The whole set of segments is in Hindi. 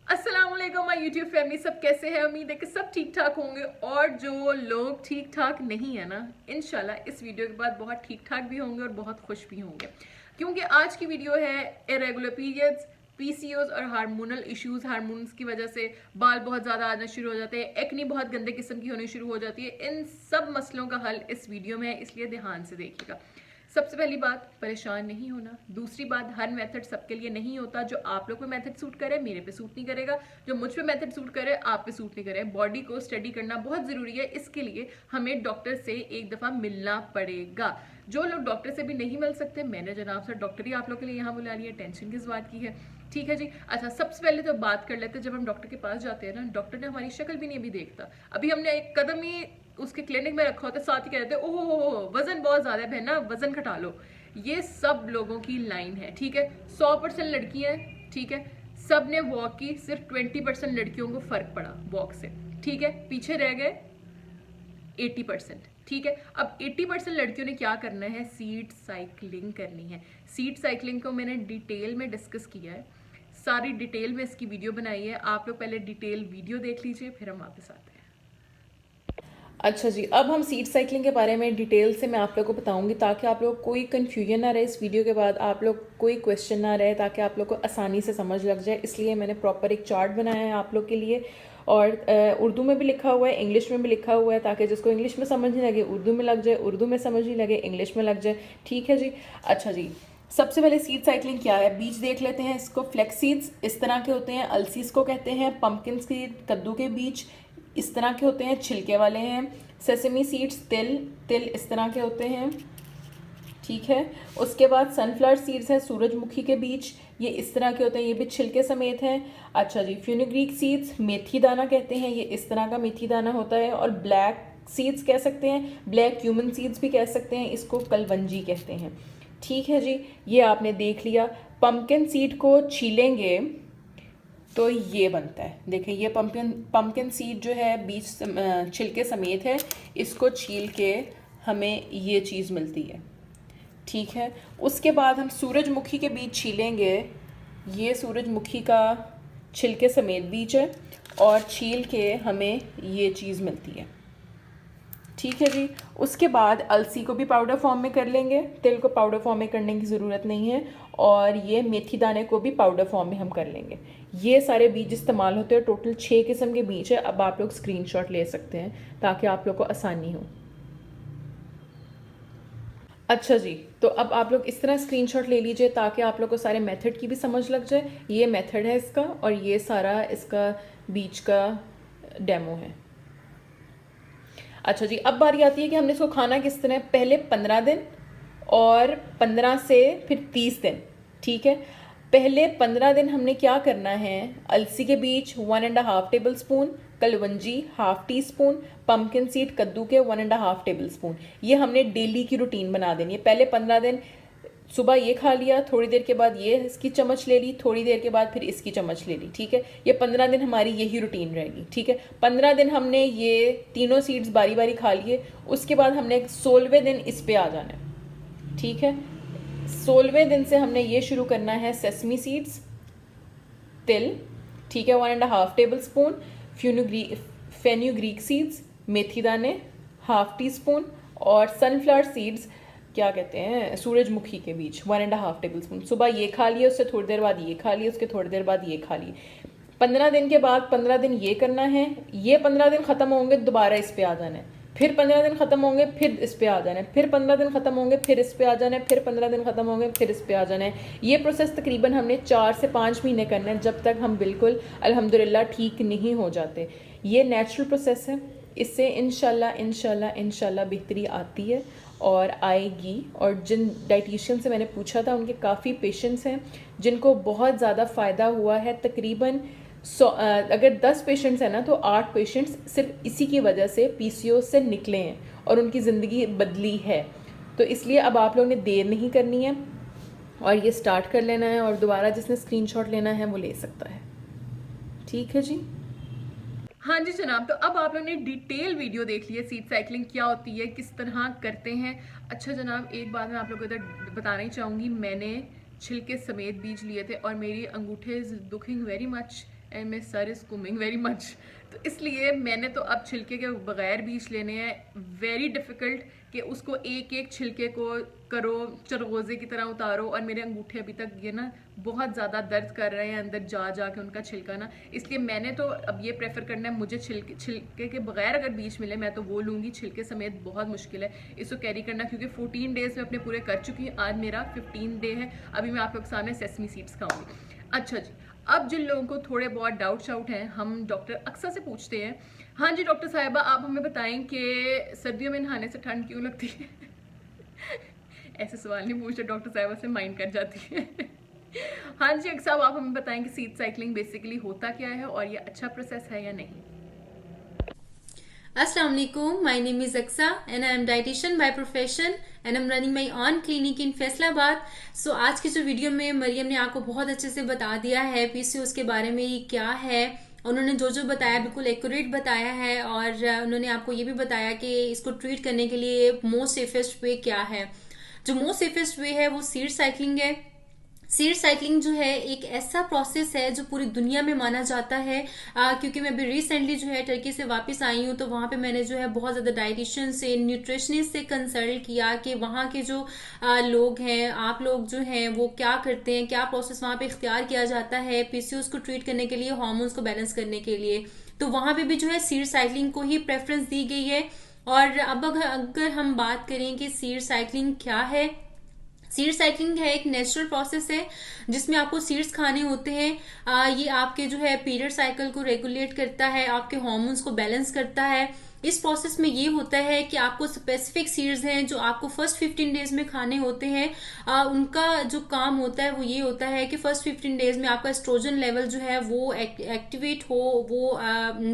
अस्सलाम वालेकुम माय यूट्यूब फैमिली, सब कैसे हैं? उम्मीद है कि सब ठीक ठाक होंगे। और जो लोग ठीक ठाक नहीं है ना, इंशाल्लाह इस वीडियो के बाद बहुत ठीक ठाक भी होंगे और बहुत खुश भी होंगे, क्योंकि आज की वीडियो है इरेगुलर पीरियड्स, पीसीओज और हार्मोनल इश्यूज। हार्मोन्स की वजह से बाल बहुत ज़्यादा आना शुरू हो जाते हैं, एक्नी बहुत गंदे किस्म की होनी शुरू हो जाती है। इन सब मसलों का हल इस वीडियो में है, इसलिए ध्यान से देखिएगा। सबसे पहली बात, परेशान नहीं होना। दूसरी बात, हर मेथड सबके लिए नहीं होता। जो आप लोग पे मेथड सूट करे मेरे पे सूट नहीं करेगा, जो मुझ पे मेथड सूट करे आप पे सूट नहीं करे। बॉडी को स्टडी करना बहुत ज़रूरी है, इसके लिए हमें डॉक्टर से एक दफ़ा मिलना पड़ेगा। जो लोग डॉक्टर से भी नहीं मिल सकते, मैंने जनाब सर डॉक्टर ही आप लोग के लिए यहाँ बुला लिया, टेंशन किस बात की है? ठीक है जी। अच्छा, सबसे पहले तो बात कर लेते हैं, जब हम डॉक्टर के पास जाते हैं ना, डॉक्टर ने हमारी शक्ल भी नहीं अभी देखता। अभी हमने एक कदम ही उसके क्लिनिक में रखा होता है, साथ ही कह देते हैं ओहो वजन बहुत ज्यादा है बहना, वजन घटा लो। ये सब लोगों की लाइन है, ठीक है। 100% लड़कियां हैं, ठीक है, सब ने वॉक की, सिर्फ 20% लड़कियों को फर्क पड़ा वॉक से, ठीक है। पीछे रह गए 80%, ठीक है। अब 80% लड़कियों ने क्या करना है? सीट साइकिलिंग करनी है। सीट साइकिलिंग को मैंने डिटेल में डिस्कस किया है, सारी डिटेल में इसकी वीडियो बनाई है। आप लोग पहले डिटेल वीडियो देख लीजिए, फिर हम वापस आते हैं। अच्छा जी, अब हम सीट साइकिलिंग के बारे में डिटेल से मैं आप लोगों को बताऊंगी, ताकि आप लोग कोई कन्फ्यूजन ना रहे इस वीडियो के बाद, आप लोग कोई क्वेश्चन ना रहे, ताकि आप लोग को आसानी से समझ लग जाए। इसलिए मैंने प्रॉपर एक चार्ट बनाया है आप लोग के लिए, और उर्दू में भी लिखा हुआ है, इंग्लिश में भी लिखा हुआ है, ताकि जिसको इंग्लिश में समझ नहीं लगे उर्दू में लग जाए, उर्दू में समझ नहीं लगे इंग्लिश में लग जाए, ठीक है जी। अच्छा जी, सबसे पहले सीड साइकिलिंग क्या है, बीज देख लेते हैं। इसको फ्लेक्स सीड्स इस तरह के होते हैं, अलसीस को कहते हैं। पंपकिन सीड, कद्दू के बीज इस तरह के होते हैं, छिलके वाले हैं। सेसमी सीड्स, तिल तिल इस तरह के होते हैं, ठीक है। उसके बाद सनफ्लावर सीड्स हैं, सूरजमुखी के बीज, ये इस तरह के होते हैं, ये भी छिलके समेत हैं। अच्छा जी, फ्यूनिग्रीक सीड्स मेथी दाना कहते हैं, ये इस तरह का मेथी दाना होता है। और ब्लैक सीड्स कह सकते हैं, ब्लैक क्यूमन सीड्स भी कह सकते हैं, इसको कलवंजी कहते हैं, ठीक है जी। ये आपने देख लिया। पम्पकिन सीड को छीलेंगे तो ये बनता है, देखें ये पम्पकिन सीड जो है बीज छिलके समेत है, इसको छील के हमें ये चीज़ मिलती है, ठीक है। उसके बाद हम सूरजमुखी के बीज छीलेंगे, ये सूरजमुखी का छिलके समेत बीज है, और छील के हमें ये चीज़ मिलती है, ठीक है जी। उसके बाद अलसी को भी पाउडर फॉर्म में कर लेंगे, तिल को पाउडर फॉर्म में करने की ज़रूरत नहीं है, और ये मेथी दाने को भी पाउडर फॉर्म में हम कर लेंगे। ये सारे बीज इस्तेमाल होते हैं, टोटल 6 किस्म के बीज है। अब आप लोग स्क्रीनशॉट ले सकते हैं ताकि आप लोग को आसानी हो। अच्छा जी, तो अब आप लोग इस तरह स्क्रीनशॉट ले लीजिए ताकि आप लोग को सारे मेथड की भी समझ लग जाए। ये मेथड है इसका, और ये सारा इसका बीज का डेमो है। अच्छा जी, अब बारी आती है कि हमने इसको खाना किस तरह। पहले 15 दिन और 15 से फिर 30 दिन, ठीक है। पहले 15 दिन हमने क्या करना है, अलसी के बीज 1.5 table spoon, kalonji 1/2 T-spoon, pumpkin seed कद्दू के 1.5 टेबल स्पून, ये हमने डेली की रूटीन बना देनी है। पहले 15 दिन सुबह ये खा लिया, थोड़ी देर के बाद ये इसकी चम्मच ले ली, थोड़ी देर के बाद फिर इसकी चम्मच ले ली, ठीक है। ये 15 दिन हमारी यही रूटीन रहेगी, ठीक है। 15 दिन हमने ये तीनों सीड्स बारी बारी खा लिए। उसके बाद हमने 16वें दिन इस पे आ जाना है, ठीक है। 16वें दिन से हमने ये शुरू करना है सेसमी सीड्स, तिल, ठीक है, 1.5 टेबल स्पून, फेन्यूग्रीक सीड्स मेथी दाने 1/2 टी-स्पून, और सनफ्लावर सीड्स क्या कहते हैं, सूरजमुखी के बीज 1.5 टेबल स्पून। सुबह ये खा लिए, उससे थोड़ी देर बाद ये खा लिए, उसके थोड़ी देर बाद ये खा लिए। 15 दिन के बाद 15 दिन ये करना है, ये 15 दिन ख़त्म होंगे दोबारा इस पे आ जाना है, फिर 15 दिन ख़त्म होंगे फिर इस पे आ जाना है, फिर 15 दिन ख़त्म होंगे फिर इस पे आ जाना है, फिर 15 दिन ख़त्म होंगे फिर इस पे आ जाना है। ये प्रोसेस तकरीबन हमने 4 से 5 महीने करना है, जब तक हम बिल्कुल अल्हम्दुलिल्लाह ठीक नहीं हो जाते। ये नेचुरल प्रोसेस है, इससे इंशाल्लाह इंशाल्लाह इंशाल्लाह बेहतरी आती है और आएगी। और जिन डाइटिशियन से मैंने पूछा था, उनके काफ़ी पेशेंट्स हैं जिनको बहुत ज़्यादा फ़ायदा हुआ है। तकरीबन अगर 10 पेशेंट्स हैं ना, तो 8 पेशेंट्स सिर्फ इसी की वजह से पीसीओ से निकले हैं और उनकी ज़िंदगी बदली है। तो इसलिए अब आप लोगों ने देर नहीं करनी है और ये स्टार्ट कर लेना है, और दोबारा जिसने स्क्रीनशॉट लेना है वो ले सकता है, ठीक है जी। हाँ जी जनाब, तो अब आप लोगों ने डिटेल वीडियो देख ली है, सीड साइकिलिंग क्या होती है, किस तरह करते हैं। अच्छा जनाब, एक बात मैं आप लोगों को इधर बताना ही चाहूँगी, मैंने छिलके समेत बीज लिए थे और मेरी अंगूठे is looking very much and my sir is swimming very much. तो इसलिए मैंने तो अब छिलके के बगैर बीज लेने हैं। वेरी डिफ़िकल्ट कि उसको एक एक छिलके को करो, चरगोज़े की तरह उतारो, और मेरे अंगूठे अभी तक ये ना बहुत ज़्यादा दर्द कर रहे हैं अंदर जा जा के उनका छिलका ना। इसलिए मैंने तो अब ये प्रेफर करना है, मुझे छिलके के बगैर अगर बीज मिले मैं तो वो लूँगी, छिलके समेत बहुत मुश्किल है इसको कैरी करना, क्योंकि 14 डेज़ में अपने पूरे कर चुकी हूँ। आज मेरा 15 डे है। अभी मैं आप लोग के सामने सेसमी सीड्स खाऊंगी। अच्छा जी, अब जिन लोगों को थोड़े बहुत डाउट शाउट हैं, हम डॉक्टर अक्सर से पूछते हैं। हाँ जी डॉक्टर साहिबा, आप हमें बताएं कि सर्दियों में नहाने से ठंड क्यों लगती है? ऐसे सवाल नहीं पूछते, डॉक्टर साहिबा से माइंड कर जाती है। हाँ जी अक्सर साहब, आप हमें बताएं कि सीड साइकिलिंग बेसिकली होता क्या है और ये अच्छा प्रोसेस है या नहीं? Assalamu alaikum. My name is Aksa and I am dietitian by profession and I'm running my own clinic in Faisalabad. So आज की जो वीडियो में मरियम ने आपको बहुत अच्छे से बता दिया है पीसीओएस के बारे में ये क्या है. उन्होंने जो जो बताया बिल्कुल एक्यूरेट बताया है और उन्होंने आपको ये भी बताया कि इसको ट्रीट करने के लिए मोस्ट सेफेस्ट वे क्या है. जो मोस्ट सेफेस्ट वे है वो सीड साइकिलिंग है. सीड साइकिलिंग जो है एक ऐसा प्रोसेस है जो पूरी दुनिया में माना जाता है. क्योंकि मैं अभी रिसेंटली जो है टर्की से वापस आई हूँ, तो वहाँ पे मैंने जो है बहुत ज़्यादा डाइटिशियन से, न्यूट्रिशनिस्ट से कंसल्ट किया कि वहाँ के जो लोग हैं, आप लोग जो हैं वो क्या करते हैं, क्या प्रोसेस वहाँ पे इख्तियार किया जाता है पीसीओएस को ट्रीट करने के लिए, हार्मोन्स को बैलेंस करने के लिए. तो वहाँ पे भी जो है सीड साइकिलिंग को ही प्रेफरेंस दी गई है. और अब अगर हम बात करें कि सीड साइकिलिंग क्या है, सीड साइकिलिंग है एक नेचुरल प्रोसेस है जिसमें आपको सीड्स खाने होते हैं. ये आपके जो है पीरियड साइकिल को रेगुलेट करता है, आपके हार्मोन्स को बैलेंस करता है. इस प्रोसेस में ये होता है कि आपको स्पेसिफिक सीड्स हैं जो आपको फर्स्ट 15 डेज में खाने होते हैं. उनका जो काम होता है वो ये होता है कि फर्स्ट 15 डेज में आपका एस्ट्रोजन लेवल जो है वो एक्टिवेट हो, वो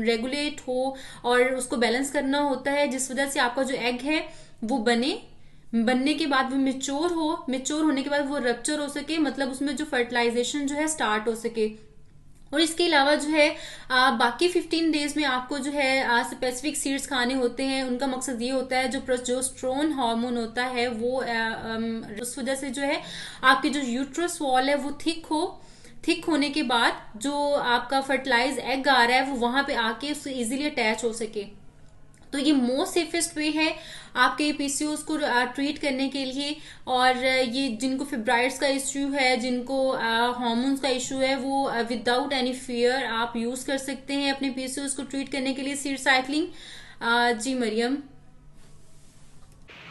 रेगुलेट हो और उसको बैलेंस करना होता है, जिस वजह से आपका जो एग है वो बनने के बाद वो मेच्योर होने के बाद वो रप्चर हो सके, मतलब उसमें जो फर्टिलाइजेशन जो है स्टार्ट हो सके. और इसके अलावा जो है बाकी 15 डेज में आपको जो है स्पेसिफिक सीड्स खाने होते हैं. उनका मकसद ये होता है जो प्रोजेस्टेरोन हार्मोन होता है वो उस वजह से जो है आपकी जो यूट्रस वॉल है वो थिक होने के बाद जो आपका फर्टिलाइज एग आ रहा है वो वहां पे आके उससे इजीली अटैच हो सके. तो ये मोस्ट सेफेस्ट वे है आपके पीसीओएस को ट्रीट करने के लिए. और ये जिनको फिब्राइड्स का इश्यू है, जिनको हार्मोन्स का इश्यू है, वो विदाउट एनी फियर आप यूज कर सकते हैं अपने पीसीओएस को ट्रीट करने के लिए सीड साइकिलिंग. जी मरियम.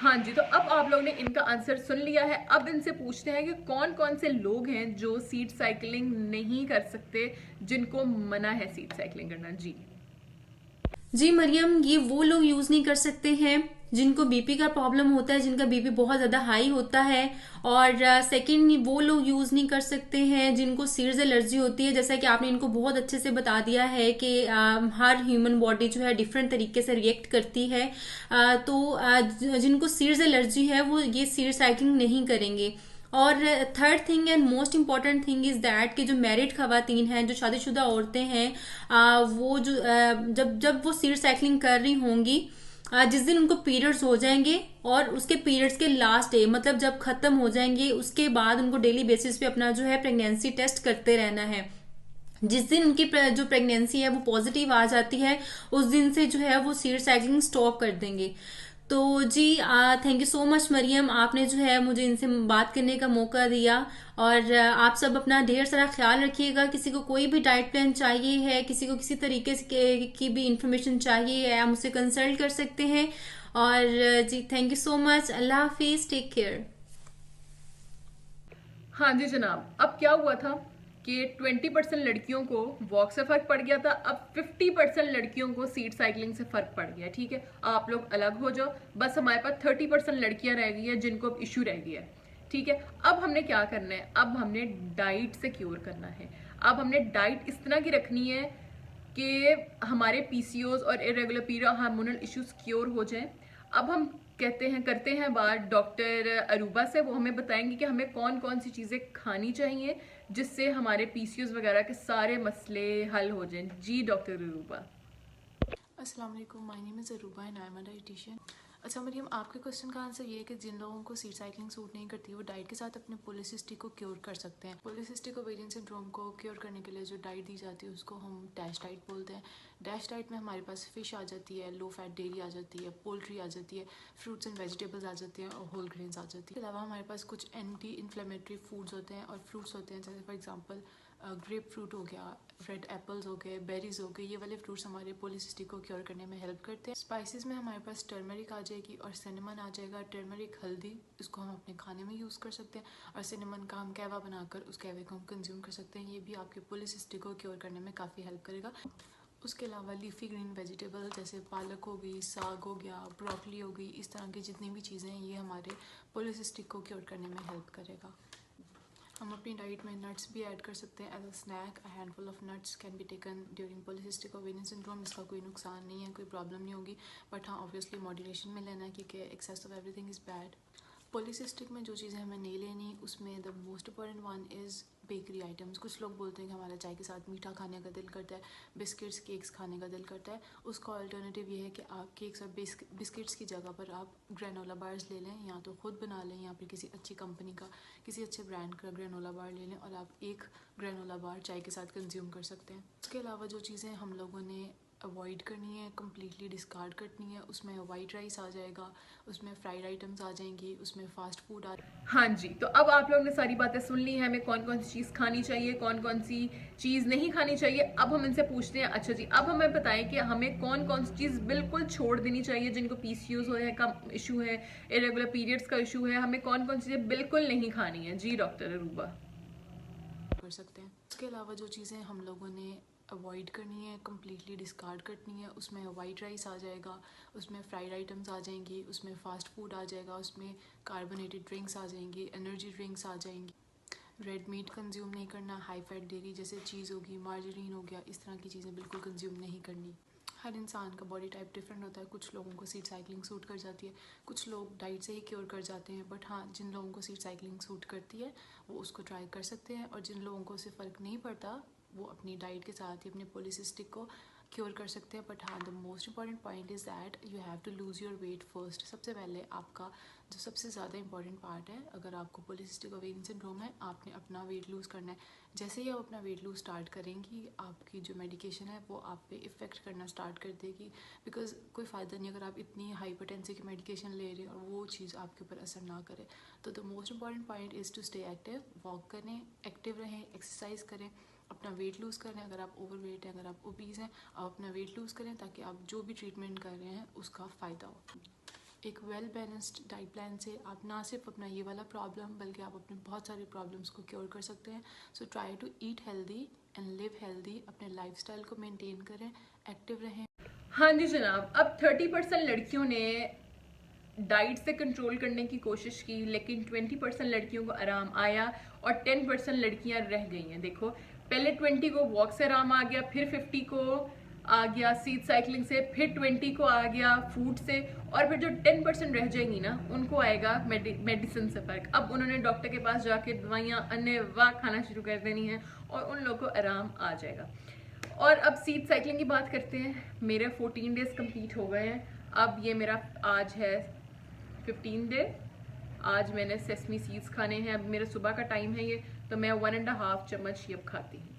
हाँ जी, तो अब आप लोग ने इनका आंसर सुन लिया है. अब इनसे पूछते हैं कि कौन कौन से लोग हैं जो सीड साइकिलिंग नहीं कर सकते, जिनको मना है सीड साइकिलिंग करना. जी मरियम, ये वो लोग यूज नहीं कर सकते हैं जिनको बीपी का प्रॉब्लम होता है, जिनका बीपी बहुत ज्यादा हाई होता है. और सेकंड, वो लोग यूज नहीं कर सकते हैं जिनको सीड्स एलर्जी होती है. जैसा कि आपने इनको बहुत अच्छे से बता दिया है कि हर ह्यूमन बॉडी जो है डिफरेंट तरीके से रिएक्ट करती है. जिनको सीड्स एलर्जी है वो ये सीड साइकिलिंग नहीं करेंगे. और third thing and most important thing is that कि जो मैरिड खवातीन हैं, जो शादीशुदा औरतें हैं, वो जो जब वो सीड साइकिलिंग कर रही होंगी, जिस दिन उनको पीरियड्स हो जाएंगे और उसके पीरियड्स के लास्ट डे मतलब जब खत्म हो जाएंगे उसके बाद उनको डेली बेसिस पे अपना जो है प्रेगनेंसी टेस्ट करते रहना है. जिस दिन उनकी जो प्रेगनेंसी है वो पॉजिटिव आ जाती है उस दिन से जो है वो सीड साइकिलिंग स्टॉप कर देंगे. तो जी thank you so much Mariam, आपने जो है मुझे इनसे बात करने का मौका दिया. और आप सब अपना ढेर सारा ख्याल रखिएगा. किसी को कोई भी डाइट प्लान चाहिए है, किसी को किसी तरीके की भी इंफॉर्मेशन चाहिए है, आप मुझसे कंसल्ट कर सकते हैं. और जी थैंक यू सो मच. अल्लाह हाफिज, टेक केयर. हाँ जी जनाब, अब क्या हुआ था कि 20% लड़कियों को वॉक से फ़र्क पड़ गया था. अब 50% लड़कियों को सीड साइकिलिंग से फ़र्क पड़ गया. ठीक है, आप लोग अलग हो जाओ. बस हमारे पास 30% लड़कियां रह गई है जिनको अब इशू रह गया है. ठीक है, अब हमने क्या करना है, अब हमने डाइट से क्योर करना है. अब हमने डाइट इस तरह की रखनी है कि हमारे पीसीओज और irregular period hormonal issues cure हो जाएं. अब हम करते हैं बात डॉक्टर अरूबा से. वो हमें बताएंगे कि हमें कौन कौन सी चीज़ें खानी चाहिए जिससे हमारे पीसीओज वगैरह के सारे मसले हल हो जाएं. जी doctor Aruba. Assalamu alaikum. My name is Aruba and I am a dietitian. अच्छा मरियम, आपके क्वेश्चन का आंसर ये है कि जिन लोगों को सीड साइकिलिंग सूट नहीं करती वो डाइट के साथ अपने पॉलीसिस्टिक को क्योर कर सकते हैं। पॉलीसिस्टिक ओवेरियन सिंड्रोम को क्योर करने के लिए जो डाइट दी जाती है उसको हम डैश डाइट बोलते हैं। डैश डाइट में हमारे पास फ़िश आ जाती है, लो फैट डेयरी आ जाती है, पोल्ट्री आ जाती है, फ्रूट्स एंड वेजिटेबल्स आ जाती हैं और होल ग्रेन्स आ जाती है। इसके अलावा हमारे पास कुछ एंटी इन्फ्लेमेटरी फूड्स होते हैं और फ्रूट्स होते हैं, जैसे फॉर एग्जाम्पल ग्रेप फ्रूट हो गया, रेड एप्पल्स हो गए, बेरीज हो गए। ये वाले फ्रूट्स हमारे पॉलीसिस्टिक को क्योर करने में हेल्प करते हैं। स्पाइसेस में हमारे पास टर्मरिक आ जाएगी और सिनेमन आ जाएगा। टर्मरिक हल्दी, इसको हम अपने खाने में यूज़ कर सकते हैं और सिनेमन का हम कहवा बनाकर उस कहवे को हम कंज्यूम कर सकते हैं। ये भी आपके पॉलीसिस्टिक को क्योर करने में काफ़ी हेल्प करेगा। उसके अलावा लीफी ग्रीन वेजिटेबल जैसे पालक हो गई, साग हो गया, ब्रोकली हो गई, इस तरह की जितनी भी चीज़ें हैं ये हमारे पॉलीसिस्टिक को क्योर करने में हेल्प करेगा। हम अपनी डाइट में नट्स भी ऐड कर सकते हैं as a snack. A handful of nuts can be taken during polycystic ovarian syndrome. इसका कोई नुकसान नहीं है, कोई प्रॉब्लम नहीं होगी, बट हाँ ऑब्वियसली मॉड्यूलेशन में लेना है क्योंकि excess of everything is bad. Polycystic में जो चीज़ें हमें नहीं लेनी, उसमें the most important one is bakery items. कुछ लोग बोलते हैं कि हमारा चाय के साथ मीठा खाने का दिल करता है, बिस्किट्स केक्स खाने का दिल करता है। उसका अल्टरनेटिव ये है कि आप केक्स और बिस्किट्स की जगह पर आप ग्रेनोला बार्स ले लें, या तो खुद बना लें या फिर किसी अच्छी कंपनी का, किसी अच्छे ब्रांड का ग्रेनोला बार ले लें और आप एक ग्रेनोला बार चाय के साथ कंज्यूम कर सकते हैं। उसके अलावा जो चीज़ें हम लोगों ने अवॉइड करनी है, कम्प्लीटली डिस्कार्ड करनी है, उसमें वाइट राइस आ जाएगा, उसमें फ्राइड आइटम्स आ जाएंगी, उसमें फास्ट फूड आ। हाँ जी, तो अब आप लोगों ने सारी बातें सुन ली हैं, हमें कौन कौन सी चीज़ खानी चाहिए, कौन कौन सी चीज़ नहीं खानी चाहिए। अब हम इनसे पूछते हैं, अच्छा जी अब हमें बताएं कि हमें कौन कौन सी चीज़ बिल्कुल छोड़ देनी चाहिए, जिनको पीसीओएस है का इशू है, इरेगुलर पीरियड्स का इशू है, हमें कौन कौन सी चीज़ें बिल्कुल नहीं खानी है। जी डॉक्टर अरूबा। कर सकते हैं। उसके अलावा जो चीज़ें हम लोगों ने अवॉइड करनी है, कम्प्लीटली डिस्कार्ड करनी है, उसमें वाइट राइस आ जाएगा, उसमें फ्राइड आइटम्स आ जाएंगी, उसमें फ़ास्ट फूड आ जाएगा, उसमें कार्बोनेटेड ड्रिंक्स आ जाएंगी, एनर्जी ड्रिंक्स आ जाएंगी। रेड मीट कंज्यूम नहीं करना, हाई फैट डेयरी जैसे चीज़ होगी, मार्जरीन हो गया, इस तरह की चीज़ें बिल्कुल कंज्यूम नहीं करनी। हर इंसान का बॉडी टाइप डिफरेंट होता है। कुछ लोगों को सीड साइकिलिंग सूट कर जाती है, कुछ लोग डाइट से ही क्योर कर जाते हैं, बट हाँ जिन लोगों को सीड साइकिलिंग सूट करती है वो उसको ट्राई कर सकते हैं। और जिन लोगों को उससे फ़र्क नहीं पड़ता वो अपनी डाइट के साथ ही अपने पॉलीसिस्टिक को क्योर कर सकते हैं। बट हाँ the most important point is that you have to lose your weight first. सबसे पहले आपका जो सबसे ज़्यादा इंपॉर्टेंट पार्ट है, अगर आपको पॉलीसिस्टिक ओवेरियन सिंड्रोम है, आपने अपना वेट लूज़ करना है। जैसे ही आप अपना वेट लूज़ स्टार्ट करेंगी, आपकी जो मेडिकेशन है वो आप पे इफ़ेक्ट करना स्टार्ट कर देगी, बिकॉज कोई फ़ायदा नहीं अगर आप इतनी हाइपरटेंसिव की मेडिकेशन ले रहे हैं और वो चीज़ आपके ऊपर असर ना करे। तो the most important point is to stay active. Walk करें, एक्टिव रहें, एक्सरसाइज करें, अपना वेट लूज़ करें। अगर आप ओवर वेट हैं, अगर आप ओबीज़ हैं, आप अपना वेट लूज़ करें ताकि आप जो भी ट्रीटमेंट कर रहे हैं उसका फ़ायदा हो। एक वेल बैलेंस्ड डाइट प्लान से आप ना सिर्फ अपना ये वाला प्रॉब्लम बल्कि आप अपने बहुत सारे प्रॉब्लम्स को क्योर कर सकते हैं। So try to eat healthy and live healthy. अपने लाइफस्टाइल को मेंटेन करें, एक्टिव रहें। हाँ जी जनाब, अब 30% लड़कियों ने डाइट से कंट्रोल करने की कोशिश की, लेकिन 20% लड़कियों को आराम आया और 10% लड़कियां रह गई हैं। देखो पहले 20 को वॉक से आराम आ गया, फिर 50 को आ गया सीड साइकिलिंग से, फिर 20 को आ गया फूड से, और फिर जो 10% रह जाएंगी ना उनको आएगा मेडिसिन से फ़र्क। अब उन्होंने डॉक्टर के पास जाके दवाइयाँ अन्य वाह खाना शुरू कर देनी है और उन लोगों को आराम आ जाएगा। और अब सीड साइकिलिंग की बात करते हैं। मेरे 14 डेज कंप्लीट हो गए हैं। अब ये मेरा आज है 15 डे। आज मैंने सेसमी सीड्स खाने हैं। अब मेरा सुबह का टाइम है ये, तो मैं 1.5 चम्मच ये अब खाती हूँ।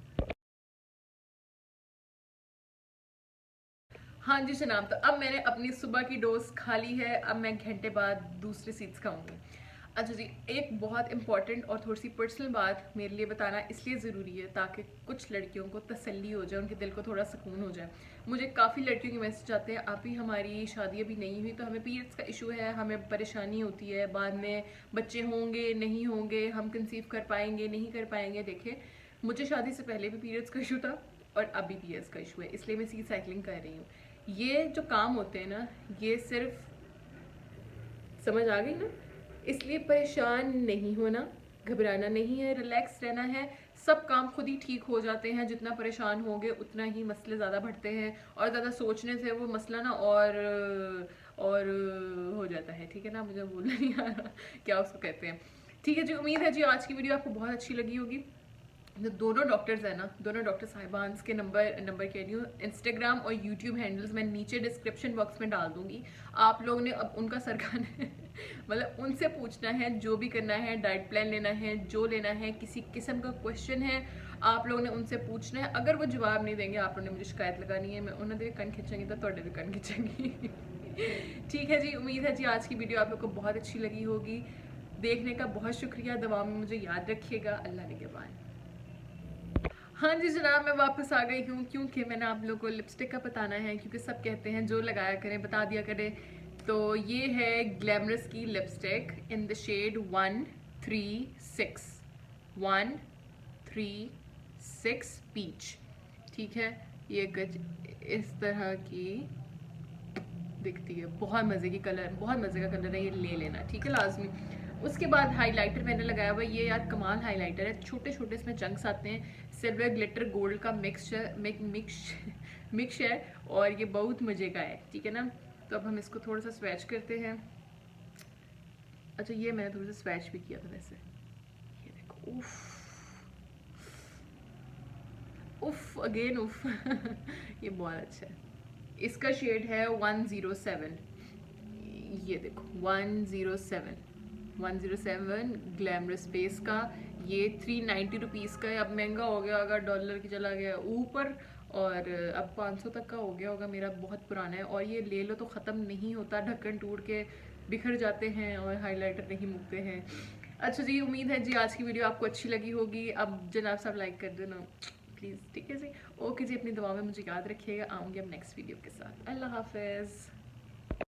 हाँ जी जनाब, तो अब मैंने अपनी सुबह की डोज खा ली है। अब मैं घंटे बाद दूसरी सीड्स खाऊंगी। अच्छा जी, एक बहुत इंपॉर्टेंट और थोड़ी सी पर्सनल बात मेरे लिए बताना इसलिए ज़रूरी है ताकि कुछ लड़कियों को तसल्ली हो जाए, उनके दिल को थोड़ा सुकून हो जाए। मुझे काफ़ी लड़कियों के मैसेज आते हैं, आप ही हमारी शादी अभी नहीं हुई तो हमें पीरियड्स का इशू है, हमें परेशानी होती है, बाद में बच्चे होंगे नहीं होंगे, हम कंसीव कर पाएंगे नहीं कर पाएंगे। देखें, मुझे शादी से पहले भी पीरियड्स का इशू था और अभी पीरियड्स का इशू है, इसलिए मैं सीड साइकिलिंग कर रही हूँ। ये जो काम होते हैं ना, ये सिर्फ, समझ आ गई ना, इसलिए परेशान नहीं होना, घबराना नहीं है, रिलैक्स रहना है। सब काम खुद ही ठीक हो जाते हैं। जितना परेशान होगे उतना ही मसले ज़्यादा बढ़ते हैं, और ज़्यादा सोचने से वो मसला ना और हो जाता है। ठीक है ना, मुझे बोलना नहीं आ रहा क्या उसको कहते हैं। ठीक है जी, उम्मीद है जी आज की वीडियो आपको बहुत अच्छी लगी होगी। जो दोनों डॉक्टर्स हैं ना, दोनों डॉक्टर साहिबान के नंबर कह रही हूँ, इंस्टाग्राम और यूट्यूब हैंडल्स मैं नीचे डिस्क्रिप्शन बॉक्स में डाल दूंगी। आप लोगों ने अब उनका सर खाना है मतलब उनसे पूछना है, जो भी करना है, डाइट प्लान लेना है, जो लेना है, किसी किस्म का क्वेश्चन है, आप लोगों ने उनसे पूछना है। अगर वो जवाब नहीं देंगे, आप लोगों ने मुझे शिकायत लगानी है, मैं उन्होंने भी कन खिंचेंगी तो थोड़े भी कन खिंचेंगी ठीक है जी, उम्मीद है जी आज की वीडियो आप लोग को बहुत अच्छी लगी होगी। देखने का बहुत शुक्रिया, दवा में मुझे याद रखिएगा। अल्लाह निगहबान। हाँ जी जनाब, मैं वापस आ गई हूँ क्योंकि मैंने आप लोगों को लिपस्टिक का बताना है, क्योंकि सब कहते हैं जो लगाया करें बता दिया करें। तो ये है ग्लैमरस की lipstick in the shade 136 peach. ठीक है, ये कुछ इस तरह की दिखती है, बहुत मज़े की कलर, बहुत मज़े का कलर है, ये ले लेना ठीक है लाजमी। उसके बाद हाइलाइटर मैंने लगाया हुआ, ये यार कमाल हाइलाइटर है, छोटे छोटे इसमें चंक्स आते हैं, सिल्वर ग्लिटर गोल्ड का मिक्स है और ये बहुत मज़े का है ठीक है ना। तो अब हम इसको थोड़ा सा स्वैच करते हैं। अच्छा ये मैंने थोड़ा सा स्वैच भी किया था वैसे, ये देखो, उफ अगेन उफ ये बहुत अच्छा है। इसका शेड है 107, ये देखो 107 ग्लैमरस स्पेस का। ये 390 रुपीज़ का है, अब महंगा हो गया, अगर डॉलर की चला गया ऊपर, और अब 500 तक का हो गया होगा, मेरा बहुत पुराना है। और ये ले लो तो ख़त्म नहीं होता, ढक्कन टूट के बिखर जाते हैं और हाइलाइटर नहीं मुकते हैं। अच्छा जी, उम्मीद है जी आज की वीडियो आपको अच्छी लगी होगी। अब जनाब साहब लाइक कर देना प्लीज़, ठीक है जी। ओके जी, अपनी दुआ में मुझे याद रखिएगा। आऊँगी अब नेक्स्ट वीडियो के साथ। अल्लाह हाफिज़।